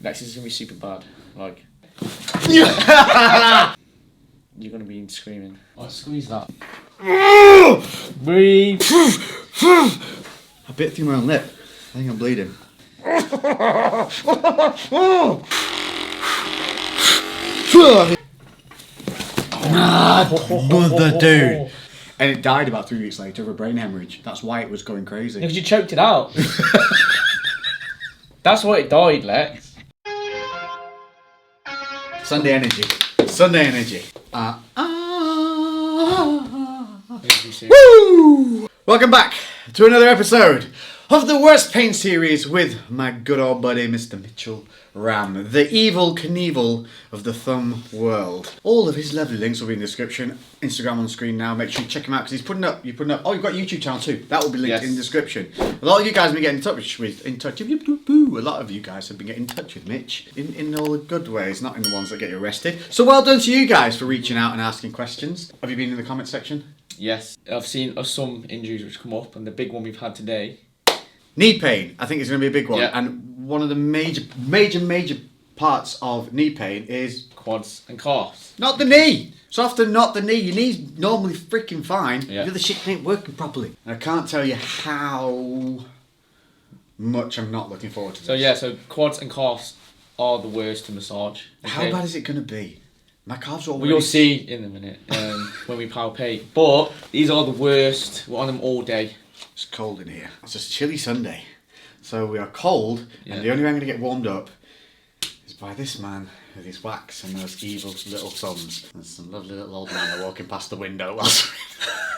Next is gonna be super bad. Like, you're gonna be screaming. Oh, squeeze that. Breathe. I bit through my own lip. I think I'm bleeding. Mother dude. And it died about 3 weeks later of a brain hemorrhage. That's why it was going crazy. Because you choked it out. That's why it died, Lex. Sunday energy. Sunday energy. Woo! Welcome back to another episode of the Worst Pain series with my good old buddy Mr. Mitchell Ram, the evil Knievel of the thumb world. All of his lovely links will be in the description. Instagram on the screen now. Make sure you check him out because he's putting up. Oh, you've got a YouTube channel too. That will be linked in the description. A lot of you guys have been getting in touch with. A lot of you guys have been getting in touch with Mitch in all the good ways, not in the ones that get you arrested. So well done to you guys for reaching out and asking questions. Have you been in the comment section? Yes, I've seen some injuries which come up, and the big one we've had today. Knee pain, I think, is going to be a big one. Yeah. And one of the major parts of knee pain is Quads and calves. not the knee. So often not the knee. Your knee's normally freaking fine. Yeah. The other shit ain't working properly. And I can't tell you how much I'm not looking forward to this. So yeah, so quads and calves are the worst to massage. How okay? bad is it going to be? My calves are already... Well, you'll see in a minute when we palpate. But these are the worst. We're on them all day. It's cold in here. It's a chilly Sunday. So we are cold, and the only way I'm going to get warmed up is by this man with his wax and those evil little thumbs. There's some lovely little old man walking past the window whilst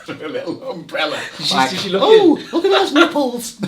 with a little umbrella. Look at those nipples!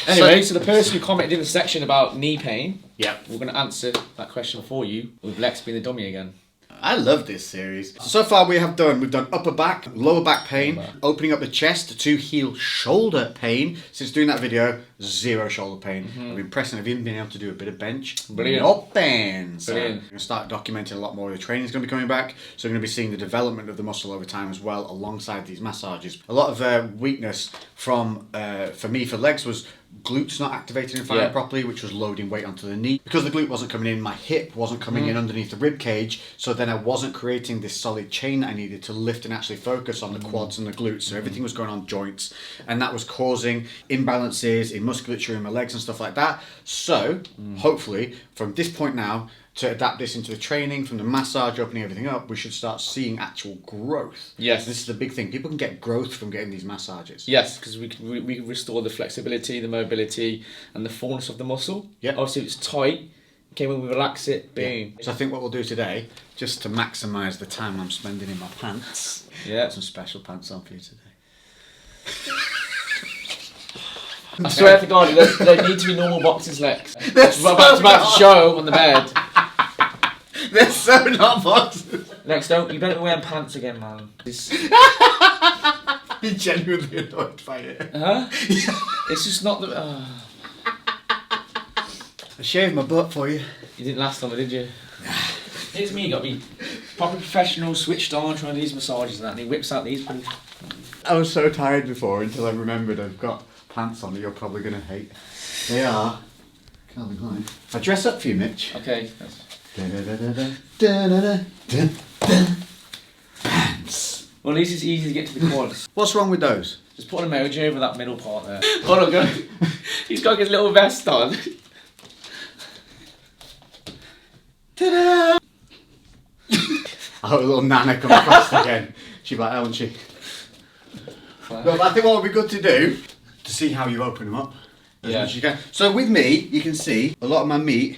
Anyway, so the person who commented in the section about knee pain, Yep. we're going to answer that question for you with Lex being the dummy again. I love this series. So far we've done upper back, lower back pain, opening up the chest to heal shoulder pain. Since doing that video, zero shoulder pain. I've been pressing, I've even been able to do a bit of bench. Brilliant. No pain. So Brilliant. I'm going to start documenting a lot more of the training is going to be coming back. So we're going to be seeing the development of the muscle over time as well alongside these massages. A lot of weakness from, for me, for legs was glutes not activating and firing properly, which was loading weight onto the knee. Because the glute wasn't coming in, my hip wasn't coming in underneath the rib cage, so then I wasn't creating this solid chain that I needed to lift and actually focus on the quads and the glutes. So everything was going on joints, and that was causing imbalances in musculature in my legs and stuff like that. So hopefully from this point now, to adapt this into the training, from the massage, opening everything up, we should start seeing actual growth. Yes. This is the big thing. People can get growth from getting these massages. Yes, because we can restore the flexibility, the mobility, and the fullness of the muscle. Yeah. Obviously, if it's tight. Okay, when we relax it, boom. So I think what we'll do today, just to maximise the time I'm spending in my pants, Yeah. got some special pants on for you today. I swear to God, they need to be normal boxes, Lex. It's about to show on the bed. They're so not boxes. Lex, you better be wearing pants again, man. You're genuinely annoyed by it. Huh? It's just not the... I shaved my butt for you. You didn't last time, did you? Here's me, got me proper professional, switched on, trying to do these massages and that, and he whips out these. I was so tired before until I remembered I've got pants on that you're probably going to hate. They are Calvin Klein. If I dress up for you, Mitch. Okay. Pants. Well, at least it's easy to get to the quads. What's wrong with those? Just put an emoji over that middle part there. Oh look, he's got his little vest on. Ta-da! I hope a little Nana comes across again. She'd be like, won't she? No, but I think what would be good to do, to see how you open them up as much as you can. So with me, you can see a lot of my meat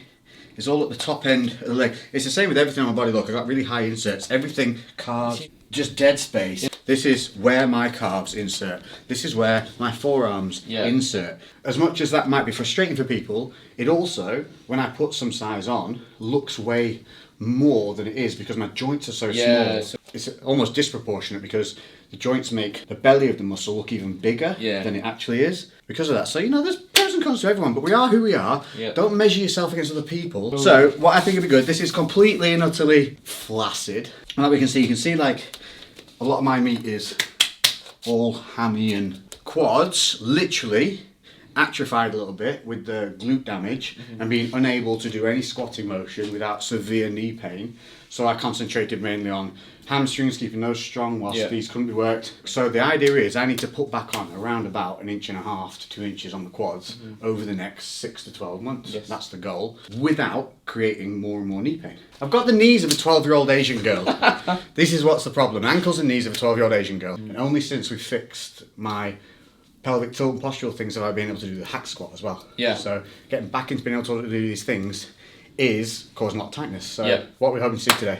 is all at the top end of the leg. It's the same with everything on my body. Look, I've got really high inserts. Everything carved, just dead space. This is where my calves insert. This is where my forearms insert. As much as that might be frustrating for people, it also, when I put some size on, looks way more than it is because my joints are so small. So it's almost disproportionate because the joints make the belly of the muscle look even bigger than it actually is because of that. So, there's pros and cons to everyone, but we are who we are. Don't measure yourself against other people. So, what I think would be good, this is completely and utterly flaccid. And like you can see like a lot of my meat is all hammy and quads, literally atrophied a little bit with the glute damage and being unable to do any squatting motion without severe knee pain. So I concentrated mainly on hamstrings, keeping those strong whilst these couldn't be worked. So the idea is I need to put back on around about 1.5 to 2 inches on the quads over the next 6 to 12 months. Yes. That's the goal, without creating more and more knee pain. I've got the knees of a 12-year-old Asian girl. This is what's the problem. Ankles and knees of a 12-year-old Asian girl. And only since we fixed my pelvic tilt and postural things have I been able to do the hack squat as well. Yeah. So getting back into being able to do these things is causing a lot of tightness. So what are we hoping to see today?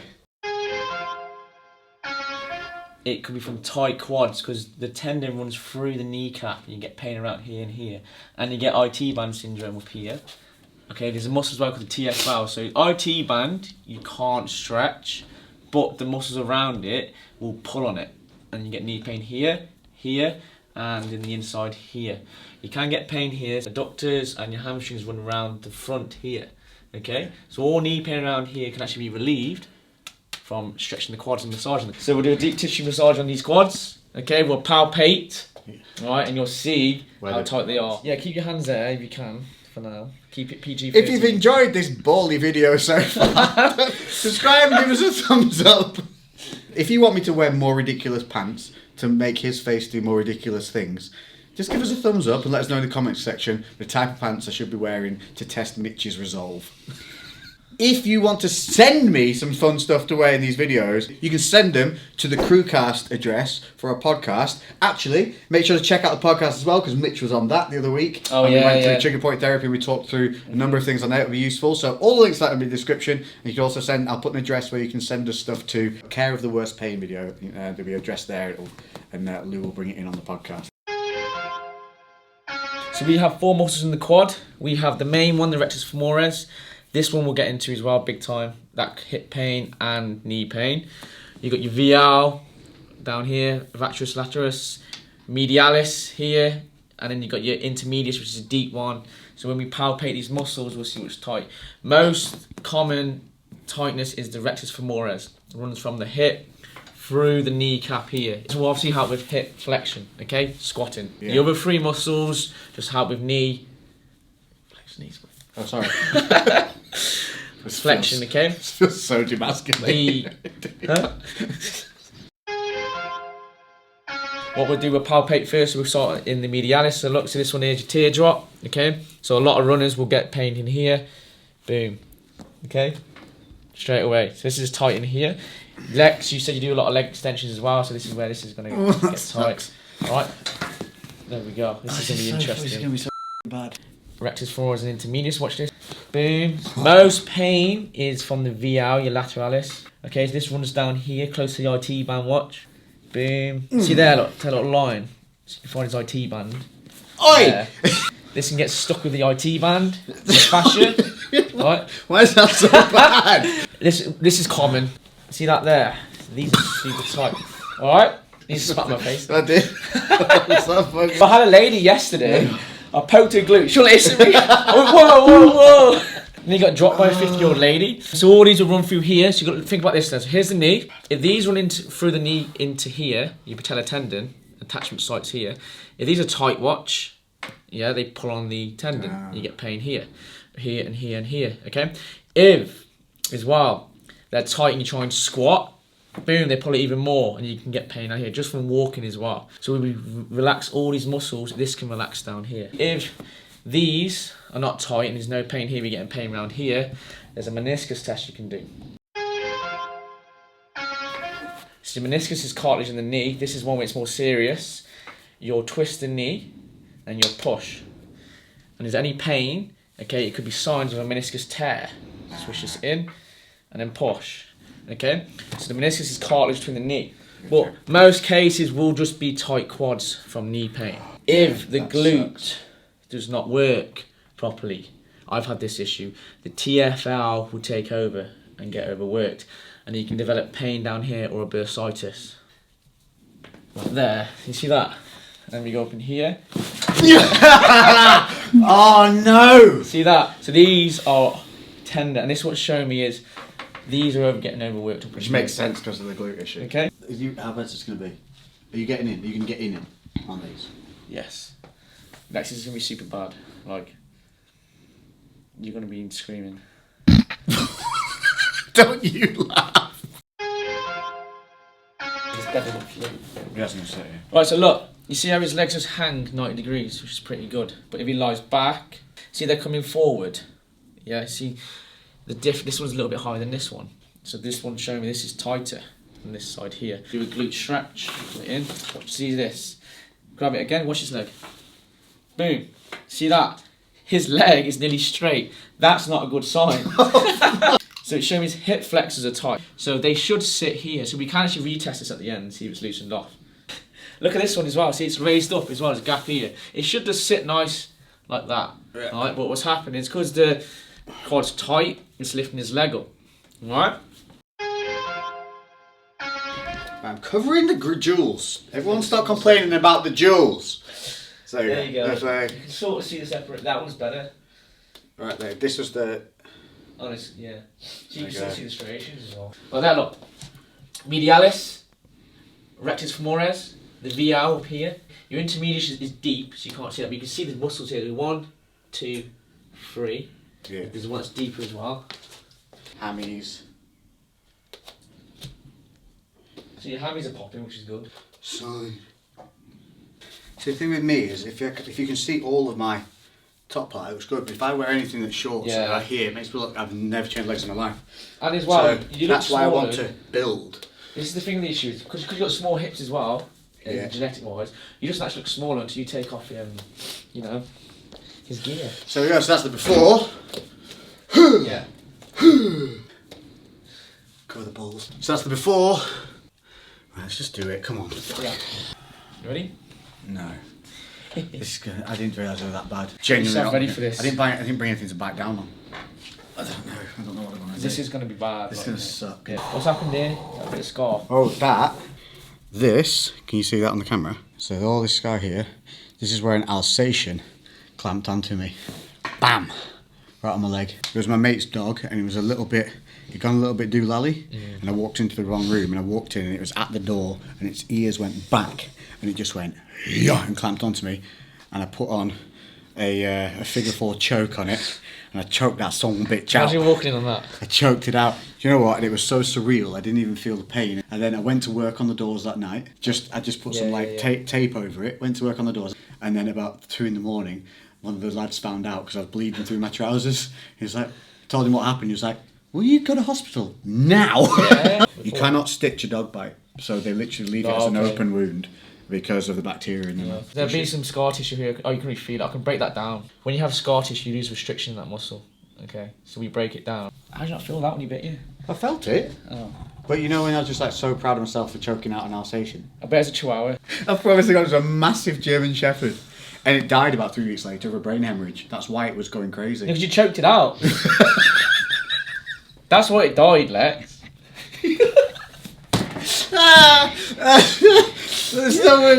It could be from tight quads because the tendon runs through the kneecap and you get pain around here and here. And you get IT band syndrome up here. Okay, there's a muscle as well called the TFL. So IT band, you can't stretch, but the muscles around it will pull on it. And you get knee pain here, here, and in the inside here. You can get pain here. The adductors and your hamstrings run around the front here. Okay, so all knee pain around here can actually be relieved from stretching the quads and massaging them. So we'll do a deep tissue massage on these quads. Okay, we'll palpate, right, and you'll see how tight they are. Yeah, keep your hands there if you can for now. Keep it PG. If you've enjoyed this bally video so far, subscribe and give us a thumbs up. If you want me to wear more ridiculous pants to make his face do more ridiculous things, just give us a thumbs up and let us know in the comments section the type of pants I should be wearing to test Mitch's resolve. If you want to send me some fun stuff to wear in these videos, you can send them to the Crewcast address for our podcast. Actually, make sure to check out the podcast as well, because Mitch was on that the other week. Oh, we went through trigger point therapy. We talked through a number of things on there that would be useful. So all the links to that will be in the description. And you can also send, I'll put an address where you can send us stuff to Care of the Worst Pain video. There'll be an address there, and Lou will bring it in on the podcast. So we have 4 muscles in the quad. We have the main one, the rectus femoris. This one we'll get into as well, big time. That hip pain and knee pain. You've got your VL down here, vatrus laterus, medialis here, and then you've got your intermedius, which is a deep one. So when we palpate these muscles, we'll see what's tight. Most common tightness is the rectus femoris. It runs from the hip through the kneecap here. So we'll obviously help with hip flexion, okay? Squatting. Yeah. The other 3 muscles just help with knee. Flex knees. Oh, sorry. Flexion, okay? This feels so demasculating. What we'll do, we'll palpate first. We'll start in the medialis. So look, so this one here is your teardrop, okay? So a lot of runners will get pain in here. Boom. Okay? Straight away. So this is tight in here. Lex, you said you do a lot of leg extensions as well, so this is where this is going to get tight. Alright? There we go. This is going to be interesting. This is going to be so bad. Rectus femoris and intermedius, watch this. Boom. Most pain is from the VL, your lateralis. Okay, so this runs down here, close to the IT band, watch. Boom. See there, look, that little line. So you find his IT band. Oi! This can get stuck with the IT band, the fascia. Right? Why is that so bad? This is common. See that there? These are super tight. Alright? Need to spat my face. I did. I had a lady yesterday. I poked her glute. She'll listen to me. Whoa, whoa, whoa. And he got dropped by a 50-year-old lady. So all these will run through here. So you've got to think about this then. So here's the knee. If these run through the knee into here, your patellar tendon, attachment sites here. If these are tight, watch. Yeah, they pull on the tendon. You get pain here, here, and here, and here. Okay? If, as well, they're tight and you try and squat, boom, they pull it even more and you can get pain out here just from walking as well. So when we relax all these muscles, this can relax down here. If these are not tight and there's no pain here, we're getting pain around here, there's a meniscus test you can do. So meniscus is cartilage in the knee. This is one where it's more serious. You'll twist the knee and you'll push. And if there's any pain, okay, it could be signs of a meniscus tear. Swish this in and then push. Okay, so the meniscus is cartilage between the knee. But most cases will just be tight quads from knee pain. If the glute does not work properly, I've had this issue, the TFL will take over and get overworked. And you can develop pain down here or a bursitis. Right there, you see that? And we go up in here. Oh no! See that? So these are tender, and this what's showing me is these are getting overworked. Which makes sense because of the glute issue. Okay. How bad is this going to be? Are you getting in? Are you going to get in on these? Yes. Next is gonna be super bad. Like, you're gonna be screaming. Don't you laugh. It's definitely Yes, I'm gonna say. Right, so look, you see how his legs just hang 90 degrees, which is pretty good. But if he lies back, see they're coming forward. Yeah, see this one's a little bit higher than this one. So this one's showing me this is tighter than this side here. Do a glute stretch, put it in. Watch, see this. Grab it again, watch his leg. Boom. See that? His leg is nearly straight. That's not a good sign. So it's showing his hip flexors are tight. So they should sit here. So we can actually retest this at the end and see if it's loosened off. Look at this one as well. See, it's raised up as well. There's a gap here. It should just sit nice like that. Yeah. All right, but what's happening is because the quad's tight, it's lifting his leg up. All right? I'm covering the jewels. Everyone stop complaining about the jewels. So there you go. That's you can sort of see the separate. That one's better. Right there. This was the... Honest, yeah. So you can still see the striations as well. But there, look. Medialis, rectus femoris, the VL up here. Your intermedius is deep, so you can't see that, but you can see the muscles here. 1, 2, 3. Yeah. There's one that's deeper as well. Hammies. So your hammies are popping, which is good. So the thing with me is, if you can see all of my top part, it looks good. But if I wear anything that's short, so right here, it makes me look. I've never changed legs in my life. And as well, so you look that's why I want to build. This is the thing with the issue is because you've got small hips as well, genetic wise. You just actually look smaller until you take off you know, his gear. So yeah, so that's the before. Yeah. Cover the balls. So that's the before. Right, let's just do it. Come on. Yeah. You ready? No. This is good. I didn't realise it was that bad. Genuinely not ready for this. I didn't bring anything to back down on. I don't know what I'm going to do. This is going to be bad. This is going to suck. Yeah. What's happened here? A bit of scar. Oh, this, can you see that on the camera? So all this scar here, this is where an Alsatian clamped onto me. Bam! Right on my leg. It was my mate's dog and it was he'd gone a little bit doolally, and I walked into the wrong room and I walked in and it was at the door and its ears went back and it just went and clamped onto me, and I put on a figure 4 choke on it and I choked that son of a bitch out. How's you walking on that? I choked it out. Do you know what? And it was so surreal. I didn't even feel the pain. And then I went to work on the doors that night. I just put some tape over it. Went to work on the doors. And then about 2 a.m, one of the lads found out because I was bleeding through my trousers. He was like, told him what happened. He was like, "Will you go to hospital now?" Yeah. You cannot stitch a dog bite, so they literally leave it as an open wound because of the bacteria in them. There'll be some scar tissue here. Oh, you can really feel it. I can break that down. When you have scar tissue, you lose restriction in that muscle. Okay, so we break it down. How do you not feel that when you bit you? I felt it. Oh. But you know when I was just like so proud of myself for choking out an Alsatian? I bet it's a Chihuahua. I promise God, it was a massive German Shepherd. And it died about 3 weeks later of a brain hemorrhage. That's why it was going crazy. Because you choked it out. That's why it died, Lex. You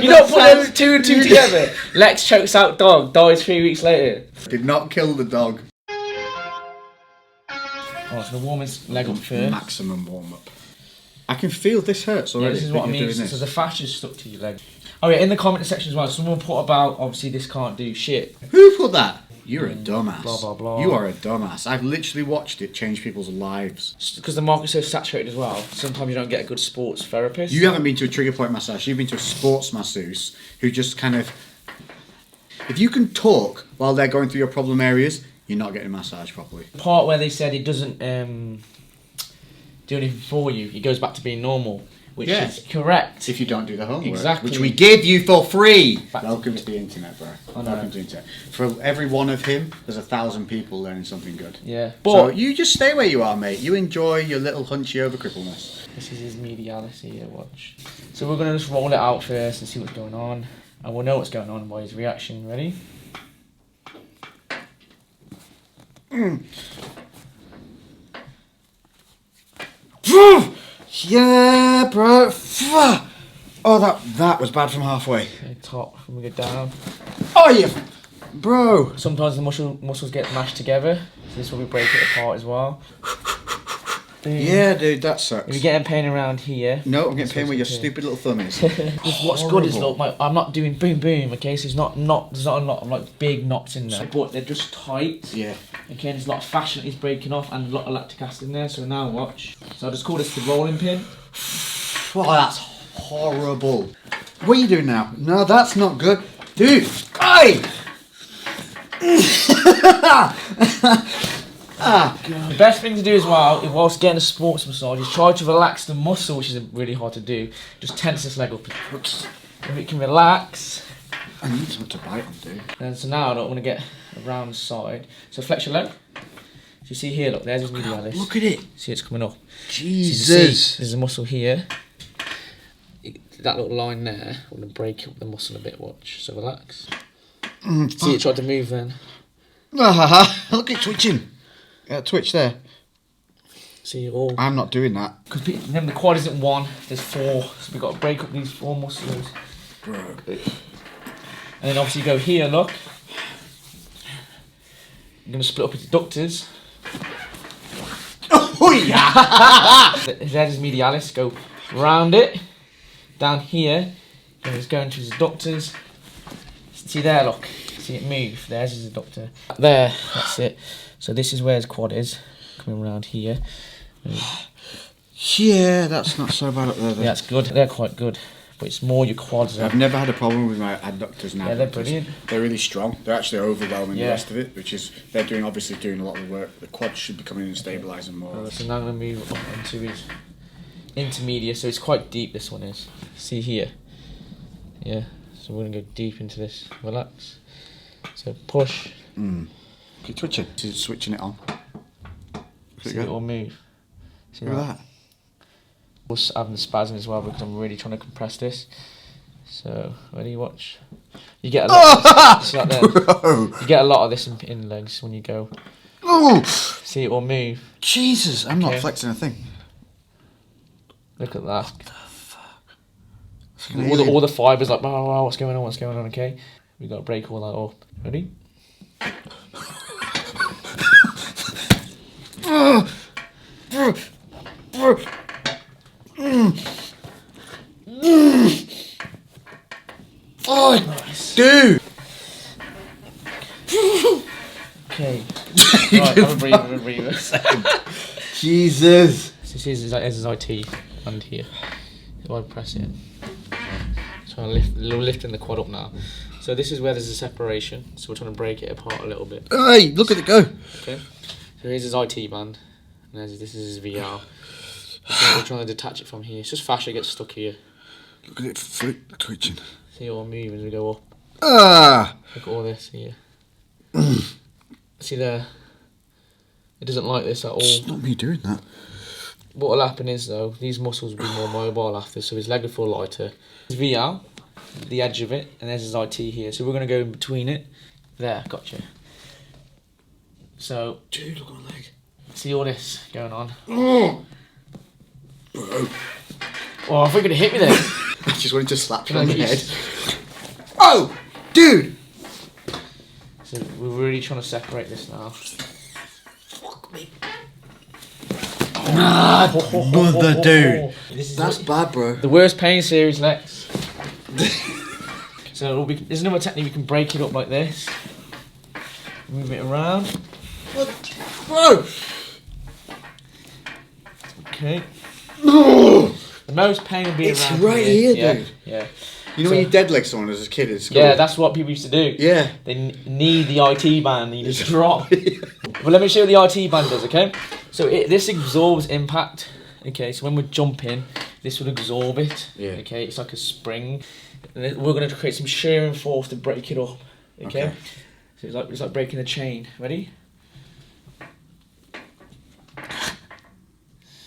don't put those 2 and 2 together. Lex chokes out dog, dies 3 weeks later. Did not kill the dog. Oh, so the warm his leg up first. Maximum warm up. I can feel this hurts already. Yeah, this is what I mean. So the fascia's stuck to your leg. Oh yeah, in the comment section as well, someone put about, obviously this can't do shit. Who put that? You're a dumbass. Blah, blah, blah. You are a dumbass. I've literally watched it change people's lives. Because the market's so saturated as well, sometimes you don't get a good sports therapist. You haven't been to a trigger point massage, you've been to a sports masseuse who just kind of... If you can talk while they're going through your problem areas, you're not getting a massage properly. The part where they said it doesn't do anything for you, it goes back to being normal. Which is correct. If you don't do the homework. Exactly. Which we give you for free. Welcome to the internet, bro. Welcome to the internet. For every one of him, there's 1,000 people learning something good. Yeah. But so you just stay where you are, mate. You enjoy your little hunchy over crippleness. This is his medialis here, watch. So we're going to just roll it out first and see what's going on. And we'll know what's going on by his reaction. Ready? Yeah, bro. Oh, that was bad from halfway. Okay, top, when we go down. Oh, yeah. Bro. Sometimes the muscles get mashed together. So this is where we break it apart as well. Boom. Yeah, dude, that sucks. If you're getting pain around here. No, I'm getting pain where your stupid little thumb is. What's good is, look, I'm not doing boom boom, okay, so there's not a lot of like big knots in there, but they're just tight. Yeah. Okay, there's a lot of fascia that is breaking off and a lot of lactic acid in there, so now watch. So I'll just call this the rolling pin. Oh, that's horrible. What are you doing now? No, that's not good. Dude, hey! The best thing to do as well, whilst getting a sports massage, is try to relax the muscle, which is really hard to do. Just tense this leg up. If it can relax. I need something to bite on, dude. And so now I don't want to get around the side. So flex your leg. So you see here, look, there's his medialis. Look at it. See, it's coming up. Jesus. So there's a muscle here. That little line there, I'm going to break up the muscle a bit, watch. So relax. See, it tried to move then. Look at it twitching. Twitch there. See, all. I'm not doing that. Because remember, the quad isn't one, there's four. So we've got to break up these four muscles. Bro. And then obviously you go here, look. I'm going to split up into ductors. Oh, yeah! There's his medialis, go round it. Down here, and it's going to his ductors. See there, look. See it move. There's his adductor. There, that's it. So this is where his quad is. Coming around here. Yeah, that's not so bad up there. Yeah, that's good. They're quite good. But it's more your quads. I've never had a problem with my adductors now. Yeah, they're brilliant. They're really strong. They're actually overwhelming the rest of it, which is, they're obviously doing a lot of the work. The quads should be coming in and stabilising more. So now I'm going to move up into his intermediate. So it's quite deep, this one is. See here. Yeah. So we're going to go deep into this. Relax. So push. Keep twitching. She's switching it on. See it all move. See Look at that. We're having the spasm as well because I'm really trying to compress this. So, ready, watch. You get a lot of this, you get a lot of this in legs when you go. Oh! See it all move. Jesus, I'm not flexing a thing. Look at that. What the fuck? All the fibres like, wow, what's going on, okay? We've got to break all that up. Ready? Oh, nice. Dude! Okay. Right, have a breather. Jesus! This is his IT under here. If I press it. Trying to lifting the quad up now. So this is where there's a separation. So we're trying to break it apart a little bit. Hey, look at it go! Okay. So here's his IT band. And this is his VR. We're trying to detach it from here. It's just fascia gets stuck here. Look at it flick twitching. See it all move as we go up. Look at all this here. See there? It doesn't like this at all. It's not me doing that. What will happen is though, these muscles will be more mobile after, so his leg will feel lighter. His VR, the edge of it, and there's his IT here. So we're going to go in between it. There, gotcha. So, Dude, look at my leg. see all this going on. Oh, Oh, I thought you were going to hit me there. I just wanted to slap you on the head. Oh, dude! So we're really trying to separate this now. Fuck me. Mother, dude. That's bad, bro. The worst pain series, Lex. So there's another technique, we can break it up like this. Move it around. What? Bro! Okay. The most pain will be It's around right here, yeah, dude. Yeah. You know when you dead leg someone as a kid at school? Yeah, that's what people used to do. Yeah. They need the IT band, you just drop. Well, let me show you what the IT band does, okay? So this absorbs impact. Okay, so when we're jumping, this will absorb it. Yeah. Okay, it's like a spring. And then we're going to create some shearing force to break it up. Okay. So it's like breaking a chain. Ready?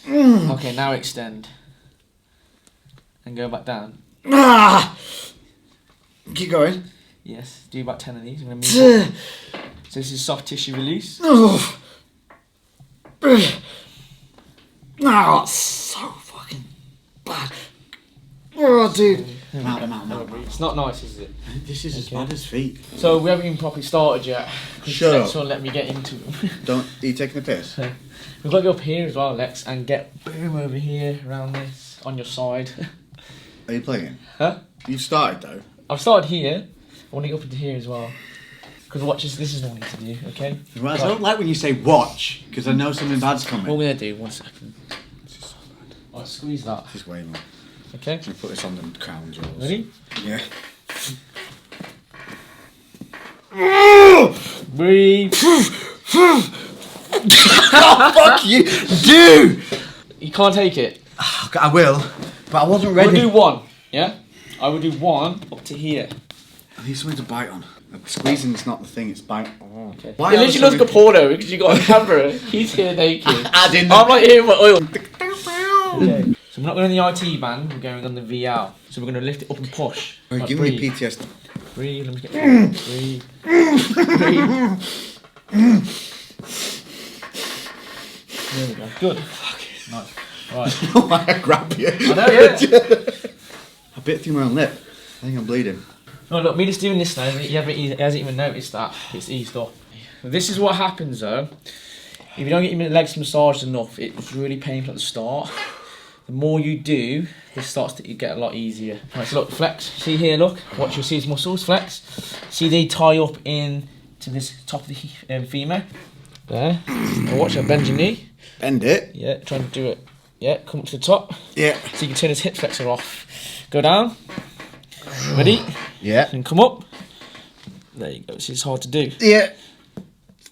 Okay, now extend. And go back down. Keep going. Yes, do about 10 of these. I'm going to move up. So this is soft tissue release. Oh, that's so fucking bad. Oh, dude. Mount. It's not nice, is it? This is as bad as feet. So we haven't even properly started yet. Shut up. Lex won't let me get into them. Are you taking the piss? We've got to go up here as well, Lex, and get boom over here, around this, on your side. Are you playing? Huh? You've started though. I've started here. I want to get up into here as well. Because watch this is what I need to do, okay? Right, I don't like when you say watch, because I know something bad's coming. What we're going to do, 1 second. This is so bad. I'll squeeze that. This is way more. Okay? Can we put this on the crown jewels? Ready? Yeah. Breathe. Oh, fuck you! Dude! You can't take it. I will, but I wasn't ready. We'll do one, yeah? I will do one up to here. I need something to bite on. Squeezing is not the thing, it's bite. Oh, okay. Why It literally looks like a porno because you got a camera. He's here naked. I'm like here with oil. Okay. So we're not going on the IT band, we're going on the VL. So we're going to lift it up and push. Right, Like, give breathe. me PTSD. Breathe, let me get breathe. Breathe. There we go. Good. Nice. Right. Why I grab you? I know, yeah. I bit through my own lip. I think I'm bleeding. No, look, me just doing this now, he hasn't even noticed that. It's eased up. This is what happens though. If you don't get your legs massaged enough, it's really painful at the start. The more you do, this starts to get a lot easier. Right, so look, flex. See here, look. Watch, you'll see his muscles, flex. See they tie up in to this top of the femur. There. Now watch, I bend your knee. Bend it. Yeah, try and do it. Yeah, come up to the top. Yeah. So you can turn his hip flexor off. Go down. Ready? Yeah. And come up. There you go. See, it's hard to do. Yeah.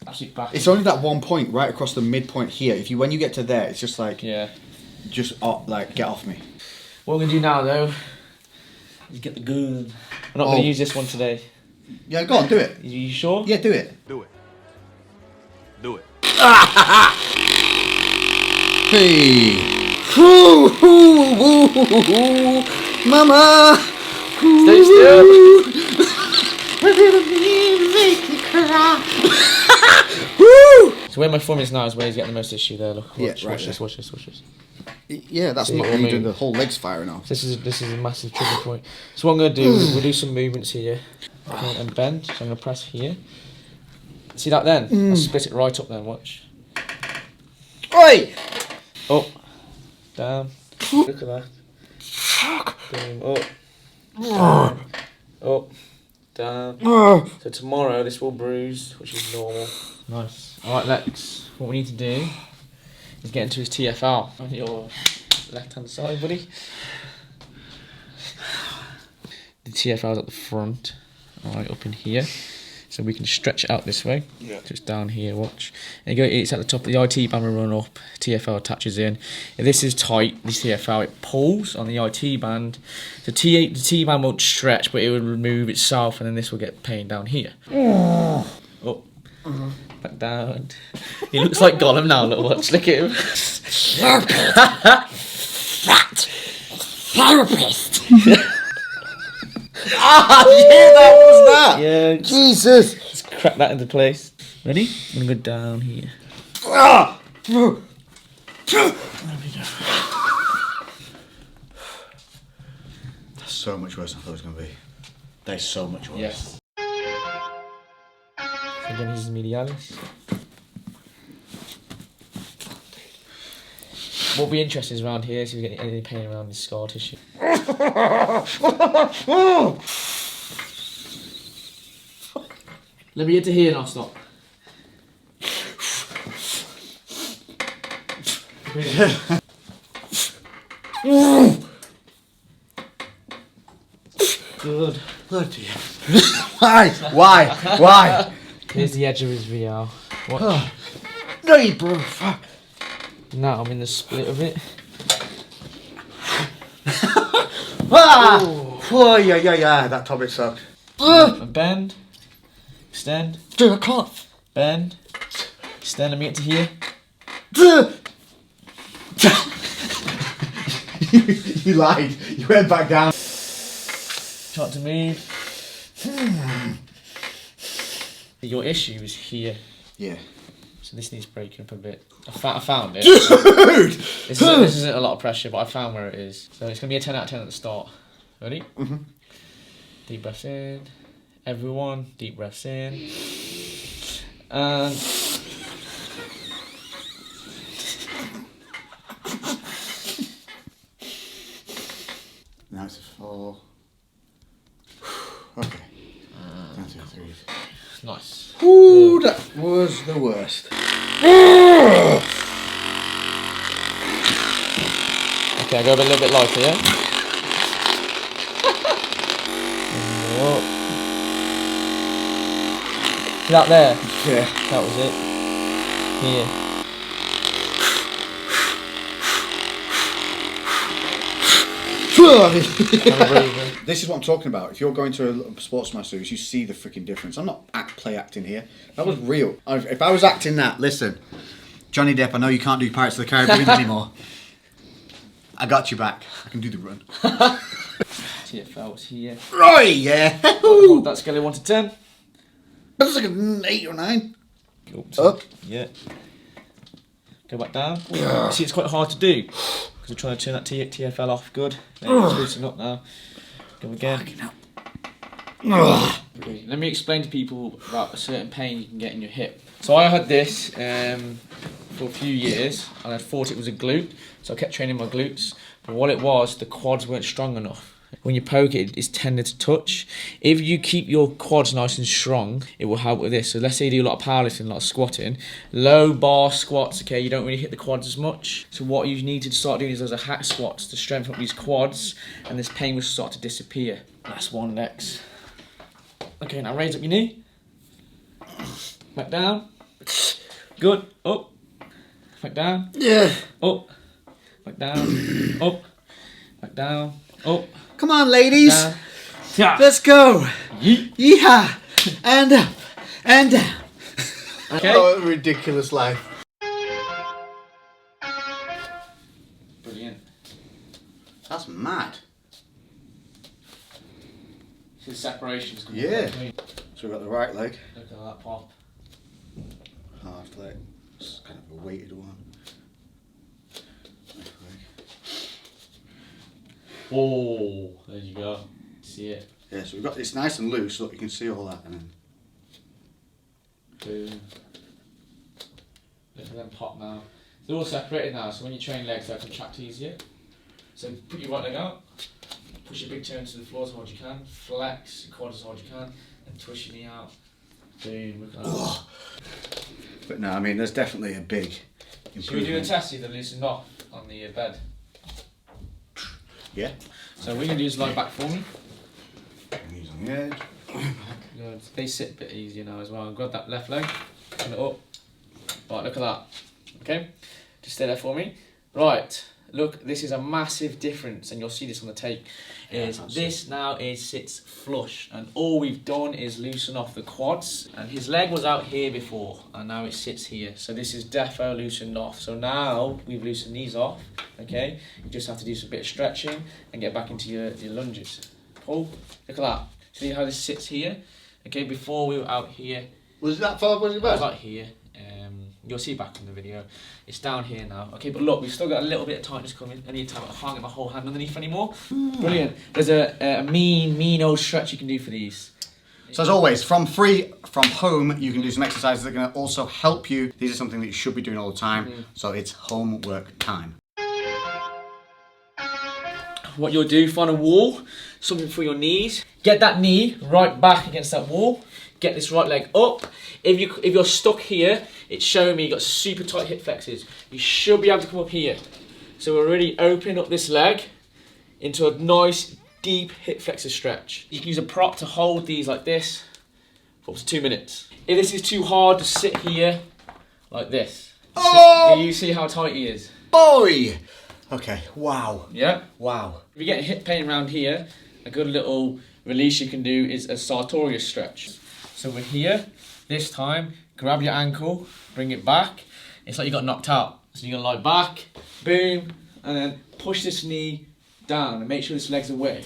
Absolute back. It's only that one point right across the midpoint here. When you get to there, it's just like, Yeah. just like get off me. What we're gonna do now though is get the gun. We're not gonna use this one today. Yeah, go on, do it. You sure? Yeah, do it. Do it. Do it. Hey. Mama. Stay still. So where my thumb is now is where he's getting the most issue there. Look. Watch, Yeah, right watch this. there. Watch this. Watch this. Yeah, that's See, not what I you mean? doing the whole legs firing off. This is a massive trigger point. So what I'm gonna do, we'll do some movements here and bend. So I'm gonna press here. See that then? I'll split it right up then. Watch. Oi! Up, down. Look at that. Boom, up, up, down. So tomorrow this will bruise, which is normal. Nice. All right, Lex. What we need to do is get into his TFL on your left-hand side, buddy. The TFL's at the front. All right, up in here. So we can stretch it out this way. Yeah. Just down here, watch. And you go, it's at the top of the IT band, will run up, TFL attaches in. If this is tight, this TFL, it pulls on the IT band. The T band won't stretch, but it will remove itself, and then this will get pain down here. Up, back down. He looks like Gollum now, look, watch, look at him. Fat therapist. Ah, yeah, that was that. Yeah. Jesus. Just crack that into place. Ready? I'm gonna go down here. Ah. There we go. That's so much worse than I thought it was going to be. That is so much worse. Yes. Again, this is medialis. What will be interesting is around here, so if you get any pain around the scar tissue. Let me get to here and I'll stop. Good. Bloody hell. Why? Here's the edge of his VR. Watch. No, you bro. Fuck. Now I'm in the split of it. Ah! Oh, yeah. That topic sucked. Bend. Extend. Dude, I can't. Bend. Extend. Let me get to here. You lied. You went back down. Try to move. Your issue is here. Yeah. So this needs breaking up a bit. I found it. Dude! This isn't a lot of pressure, but I found where it is. So it's going to be a 10 out of 10 at the start. Ready? Deep breaths in. Everyone, deep breaths in. And now it's a 4. Okay. 1, 2, 3. nice. Ooh, that was the worst. Okay, I go a little bit lighter, yeah? Up. See that there? Yeah. That was it. Here. This is what I'm talking about. If you're going to a sports master, you see the freaking difference. I'm not play acting here. That was real. If I was acting that, listen, Johnny Depp, I know you can't do Pirates of the Caribbean anymore. I got you back. I can do the run. TFL was here. Right, yeah. Hold that scale of 1 to 10. That's like an 8 or 9. Up. Yeah. Go back down. See, it's quite hard to do because we're trying to turn that TFL off. Good. There, it's loosen up now. Go again. Let me explain to people about a certain pain you can get in your hip. So I had this for a few years, and I thought it was a glute, so I kept training my glutes. But what it was, the quads weren't strong enough. When you poke it, it's tended to touch. If you keep your quads nice and strong, it will help with this. So let's say you do a lot of powerlifting, a lot of squatting, low bar squats, okay, you don't really hit the quads as much. So what you need to start doing is those are hack squats to strengthen up these quads, and this pain will start to disappear. That's one, Lex. Okay, now raise up your knee. Back down. Good. Up. Back down. Yeah. Up. Back down. Up. Back down. Up. Come on, ladies. Down. Yeah. Let's go. Yeet. Yeehaw. And up. And down. Okay. Oh, ridiculous life. Brilliant. That's mad. See the separations coming Yeah. between. So we've got the right leg. Look at that pop. Half leg. It's kind of a weighted one. Left leg. Oh, there you go. See it. Yeah, so we've got it's nice and loose, so you can see all that, and then Boom. Look at them pop now. They're all separated now, so when you train legs, they'll contract easier. So put your right leg out, push your big toe into the floor as hard as you can, flex your quad as hard as you can, and twist your knee out. Boom, look at that. But no, I mean there's definitely a big improvement. Should we do a test either loosened off on the bed? Yeah. So we're going to use lie back for me. Using the edge. Good. They sit a bit easier now as well. Grab that left leg, turn it up. Right, look at that. Okay, just stay there for me. Right, look, this is a massive difference, and you'll see this on the tape. This now sits flush, and all we've done is loosen off the quads. And his leg was out here before, and now it sits here. So this is defo loosened off. So now we've loosened these off. Okay, you just have to do some bit of stretching and get back into your lunges. Pull. Look at that. See how this sits here? Okay, before we were out here. Was it that far? Was it It back? was out here. You'll see back in the video. It's down here now. Okay, but look, we've still got a little bit of tightness coming. I need to have I can't get my whole hand underneath anymore. Brilliant. There's a mean old stretch you can do for these. So as always, from home, you can do some exercises that are going to also help you. These are something that you should be doing all the time. So it's homework time. What you'll do, find a wall, something for your knees. Get that knee right back against that wall. Get this right leg up. If you're stuck here, it's showing me you've got super tight hip flexors. You should be able to come up here. So we're really opening up this leg into a nice deep hip flexor stretch. You can use a prop to hold these like this for up to 2 minutes. If this is too hard, just sit here like this. Oh! Do you see how tight he is? Boy! Okay, wow. Yeah? Wow. If you get hip pain around here, a good little release you can do is a sartorius stretch. So we're here, this time, grab your ankle, bring it back. It's like you got knocked out. So you're gonna lie back, boom, and then push this knee down and make sure this leg's away.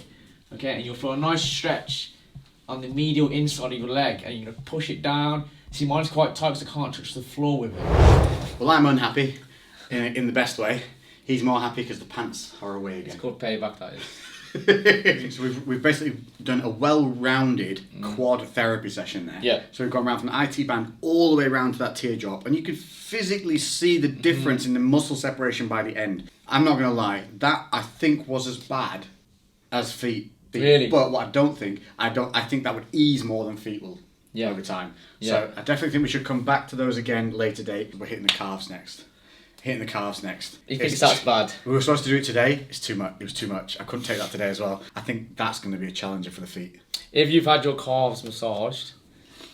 Okay, and you'll feel a nice stretch on the medial inside of your leg, and you're gonna push it down. See, mine's quite tight because I can't touch the floor with it. Well, I'm unhappy in the best way. He's more happy because the pants are away again. It's called payback, that is. So we've basically done a well-rounded quad therapy session there. Yeah. So we've gone around from the IT band all the way around to that teardrop, and you could physically see the difference in the muscle separation by the end. I'm not going to lie, that I think was as bad as feet. Really? But what I think that would ease more than feet will over time. Yeah. So I definitely think we should come back to those again later date. We're hitting the calves next. You think that's bad? We were supposed to do it today. It's too much. It was too much. I couldn't take that today as well. I think that's going to be a challenger for the feet. If you've had your calves massaged,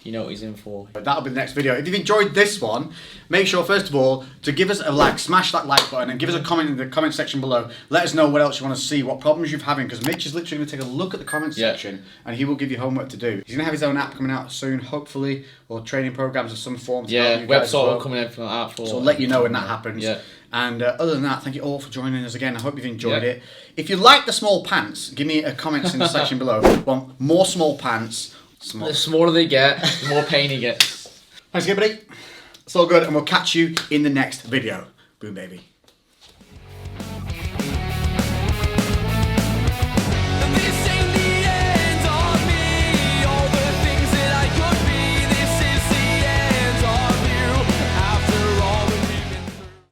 you know what he's in for. But that'll be the next video. If you've enjoyed this one, make sure first of all to give us a like, smash that like button, and give us a comment in the comment section below. Let us know what else you want to see, what problems you're having, because Mitch is literally going to take a look at the comment section and he will give you homework to do. He's going to have his own app coming out soon, hopefully, or training programs of some form. Yeah, website coming out from that. So we'll let you know when that happens. Yeah. And other than that, thank you all for joining us again. I hope you've enjoyed it. If you like the small pants, give me a comments in the section below. Want more small pants? The smaller they get, the more pain he gets. Thanks again, buddy. It's all good, and we'll catch you in the next video. Boom, baby.